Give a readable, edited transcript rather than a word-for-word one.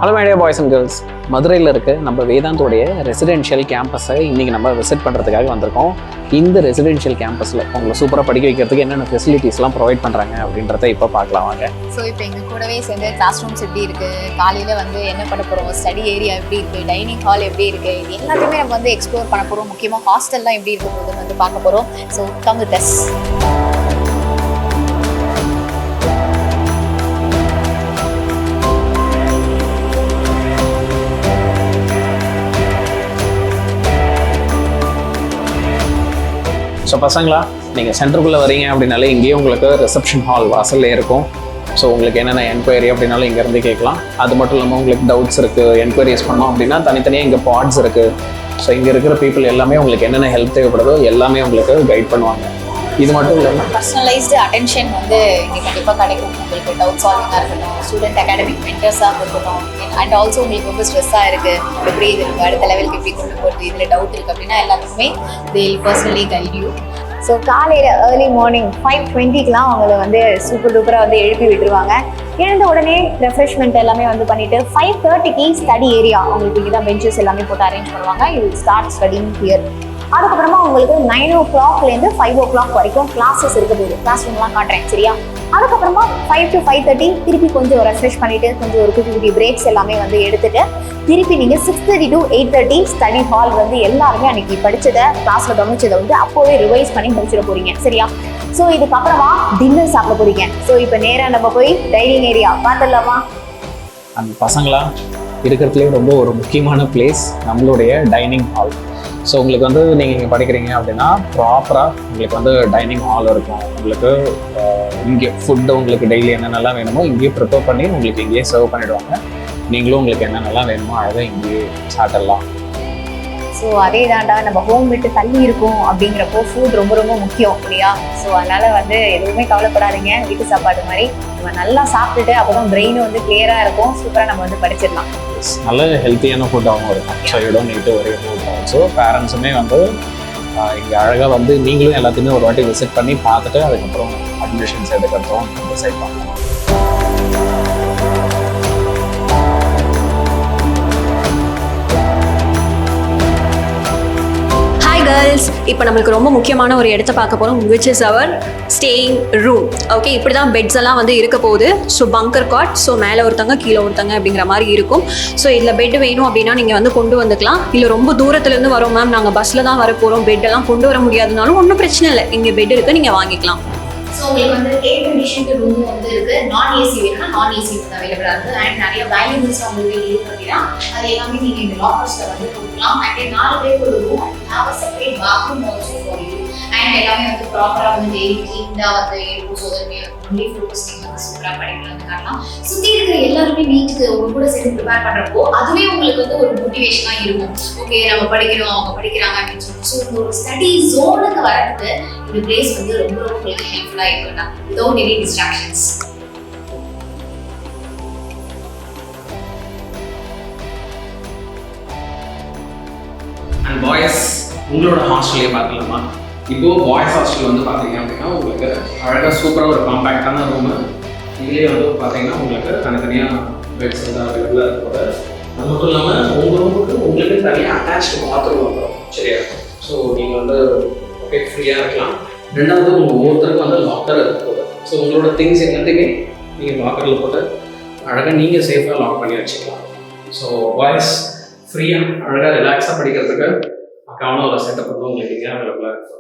Hello my dear boys and girls, மதுரையில் இருக்க நம்ம வேதாந்தோடைய ரெசிடென்ஷியல் கேம்பஸை இன்றைக்கி நம்ம விசிட் பண்ணுறதுக்காக வந்திருக்கோம். இந்த ரெசிடென்ஷியல் கேம்பஸில் உங்களை சூப்பராக படிக்க வைக்கிறதுக்கு என்னென்ன ஃபெசிலிட்டிஸ்லாம் ப்ரொவைட் பண்ணுறாங்க அப்படின்றத இப்போ பார்க்கலாம் வாங்க. ஸோ இப்போ எங்கள் கூடவே சேர்ந்து கிளாஸ் ரூம்ஸ் எப்படி இருக்குது, காலையில் வந்து என்ன பண்ண போகிறோம், ஸ்டடி ஏரியா எப்படி இருக்குது, டைனிங் ஹால் எப்படி இருக்குது, இது எல்லாத்தையுமே நம்ம வந்து எக்ஸ்ப்ளோர் பண்ண போகிறோம். முக்கியமாக ஹாஸ்டல்லாம் எப்படி இருக்கும்போது வந்து பார்க்க போகிறோம். So come with us. So பசங்களா, நீங்கள் சென்டருக்குள்ளே வரீங்க அப்படின்னாலே இங்கேயே உங்களுக்கு ரிசப்ஷன் ஹால் வாசல்லே இருக்கும். ஸோ உங்களுக்கு என்னென்ன என்கொயரி அப்படின்னாலும் இங்கேருந்து கேட்கலாம். அது மட்டும் இல்லாமல் உங்களுக்கு டவுட்ஸ் இருக்குது, என்கொயரிஸ் பண்ணோம் அப்படின்னா தனித்தனியாக இங்கே பாட்ஸ் இருக்குது. ஸோ இங்கே இருக்கிற பீப்புள் எல்லாமே உங்களுக்கு என்னென்ன ஹெல்ப் தேவைப்படுதோ எல்லாமே உங்களுக்கு கைட் பண்ணுவாங்க. இது மட்டும் இல்லாமல் பர்சனலைஸ்டு அட்டென்ஷன் வந்து இங்கே கண்டிப்பாக கிடைக்கும். உங்களுக்கு டவுட் சால்விங்காக இருக்கட்டும், ஸ்டூடெண்ட் அகாடமிக் மென்டர்ஸாக இருக்கட்டும், அண்ட் ஆல்சோ உங்களுக்கு ரொம்ப ஸ்ட்ரெஸ்ஸாக இருக்குது, எப்படி இது இருக்குது, அடுத்த லெவலுக்கு எப்படி கொண்டு போகிறது, இதில் டவுட் இருக்குது அப்படின்னா எல்லாத்துக்குமே they will personally guide you. So காலையில் ஏர்லி மார்னிங் 5:20க்குலாம் அவங்கள வந்து சூப்பர் டூப்பராக வந்து எழுப்பி விட்டுருவாங்க. எழுந்த உடனே ரெஃப்ரெஷ்மெண்ட் எல்லாமே வந்து பண்ணிவிட்டு 5:30க்கு ஸ்டடி ஏரியா உங்களுக்கு இங்கே தான் பெஞ்சஸ் எல்லாமே போட்டு அரேஞ்ச் பண்ணுவாங்க. You will start studying here. அதுக்கப்புறமா உங்களுக்கு 9 o'clockலேருந்து 5 o'clock வரைக்கும் கிளாஸஸ் இருக்க போகுது. கிளாஸ் ரூம்லாம் காட்டுறேன் சரியா. அதுக்கப்புறமா 5 to 5:30 திருப்பி கொஞ்சம் ரெஃப்ரெஷ் பண்ணிவிட்டு கொஞ்சம் ஒரு குட்டி குட்டி பிரேக்ஸ் எல்லாமே வந்து எடுத்துகிட்டு திருப்பி நீங்கள் 6:30 to 8:30 ஸ்டடி ஹால் வந்து எல்லாருமே அன்றைக்கி படித்ததை கிளாஸில் கவனிச்சதை வந்து அப்போவே ரிவைஸ் பண்ணி முடிச்சிட போகிறீங்க சரியா. ஸோ இதுக்கப்புறமா டின்னர் சாப்பிட போகிறீங்க. ஸோ இப்போ நேராக நம்ம போய் டைனிங் ஏரியா பார்த்துடலாமா? அந்த பசங்களா இருக்கிறதுலே ரொம்ப ஒரு முக்கியமான பிளேஸ் நம்மளுடைய டைனிங் ஹால். ஸோ உங்களுக்கு வந்து நீங்கள் இங்கே படிக்கிறீங்க அப்படின்னா ப்ராப்பராக உங்களுக்கு வந்து டைனிங் ஹால் இருக்கும். உங்களுக்கு இங்கே ஃபுட்டு உங்களுக்கு டெய்லி என்னென்னலாம் வேணுமோ இங்கேயே ப்ரிப்பேர் பண்ணி உங்களுக்கு இங்கேயே சர்வ் பண்ணிவிடுவாங்க. நீங்களும் உங்களுக்கு என்னென்னலாம் வேணுமோ அழகாக இங்கேயே சாப்பிடலாம். ஸோ அதே தாண்டா, நம்ம ஹோம் விட்டு தள்ளி இருக்கும் அப்படிங்கிறப்போ ஃபுட் ரொம்ப ரொம்ப முக்கியம் இல்லையா. ஸோ அதனால் வந்து எதுவுமே கவலைப்படாதீங்க, வீட்டு சாப்பாடு மாதிரி நம்ம நல்லா சாப்பிட்டுட்டு அப்போ தான் பிரெயினும் வந்து கிளியராக இருக்கும், சூப்பராக நம்ம வந்து படிச்சிடலாம். நல்ல ஹெல்த்தியான ஃபுட்டாகவும் இருக்கும். ஸோ இடம் நீட்டு ஒரே ஃபுட் ஆல்சோ பேரண்ட்ஸுமே வந்து இங்கே அழகாக வந்து நீங்களும் எல்லாத்தையுமே ஒரு வாட்டி விசிட் பண்ணி பார்த்துட்டு அதுக்கப்புறம் அட்மிஷன்ஸ் எடுக்கிறதும் டிசைட் பண்ணலாம். கேர்ள்ஸ், இப்போ நம்மளுக்கு ரொம்ப முக்கியமான ஒரு இடத்த பார்க்க போகிறோம், which is our staying room. Okay, இப்படி தான் பெட்ஸ் எல்லாம் வந்து இருக்க போகுது. ஸோ பங்கர் காட், ஸோ மேலே ஒருத்தங்க கீழே ஒருத்தங்க அப்படிங்கிற மாதிரி இருக்கும். ஸோ இதில் பெட் வேணும் அப்படின்னா நீங்கள் வந்து கொண்டு வந்துக்கலாம். இல்லை ரொம்ப தூரத்துலேருந்து வரோம் மேம், நாங்கள் பஸ்ஸில் தான் வர போகிறோம், பெட்டெல்லாம் கொண்டு வர முடியாதுனாலும் ஒன்றும் பிரச்சனை இல்லை, இங்கே பெட் இருக்குது, நீங்கள் வாங்கிக்கலாம். ஸோ உங்களுக்கு வந்து ஏர் கண்டிஷன் ரூமும் வந்து இருக்குது. நான் ஏசி வேணும்னா நான் ஏசி வந்து அவைலபிளாக இருக்குது. அண்ட் நிறைய வேல்யூஸ் உங்களுக்கு இருக்குது அப்படின்னா அது எல்லாமே நீங்கள் இந்த லாக்கர்ஸில் வந்து கொடுக்கலாம். அண்ட் 4 பேருக்கு ஒரு room and have a separate bathroom also for you. And எல்லாமே வந்து ப்ராப்பராக வந்து டெய்லி க்ளீனாக வந்து இருக்கும். ஸோ அதுமே ஒன்லி ஃபோக்கஸ் நீங்கள் வந்து சூப்பராக படிக்கிறது காரணம் சுற்றி இருக்கிற எல்லாருமே நீட்டுக்கு உங்க கூட சேர்ந்து ப்ரிப்பேர் பண்ணுறப்போ அதுவே உங்களுக்கு வந்து ஒரு மோட்டிவேஷனாக இருக்கும். ஓகே, நம்ம படிக்கிறோம், அவங்க படிக்கிறாங்க அப்படின்னு சொல்லிட்டு. ஸோ இந்த ஒரு ஸ்டடி ஜோனுக்கு வரதுக்கு இந்த பிளேஸ் வந்து ரொம்ப ரொம்ப உங்களுக்கு ஹெல்ப்ஃபுல்லாக இருக்கும்டா, without any distractions. And boys, உங்களோட ஹாஸ்டல்லே பார்க்கலாமா? இப்போது பாய்ஸ் ஹாஸ்டல் வந்து பார்த்தீங்க அப்படின்னா உங்களுக்கு அழகாக சூப்பராக ஒரு காம்பேக்டான ரூமு. இதுலேயே வந்து பார்த்தீங்கன்னா உங்களுக்கு தனித்தனியாக பெட்ஸ் வந்து அவைலபிளாக இருக்கிறது. அது மட்டும் இல்லாமல் உங்கள் ரூமுக்கு உங்களுக்கு தனியாக அட்டாச்சு பாத்ரூம் வந்துடும் சரியா. ஸோ நீங்கள் வந்து ஓகே ஃப்ரீயாக இருக்கலாம். ரெண்டாவது உங்கள் ஒவ்வொருத்தருக்கும் வந்து லாக்கர் இருக்குது. ஸோ உங்களோட திங்ஸ் எல்லாத்தையுமே நீங்கள் லாக்கரில் போட்டு அழகாக நீங்கள் சேஃபாக லாக் பண்ணி வச்சுக்கலாம். ஸோ பாய்ஸ் ஃப்ரீயாக அழகாக ரிலாக்ஸாக படிக்கிறதுக்கு பக்காவான ஒரு செட்டப் வந்து உங்களுக்கு இங்கே அவைலபிளாக இருக்குது.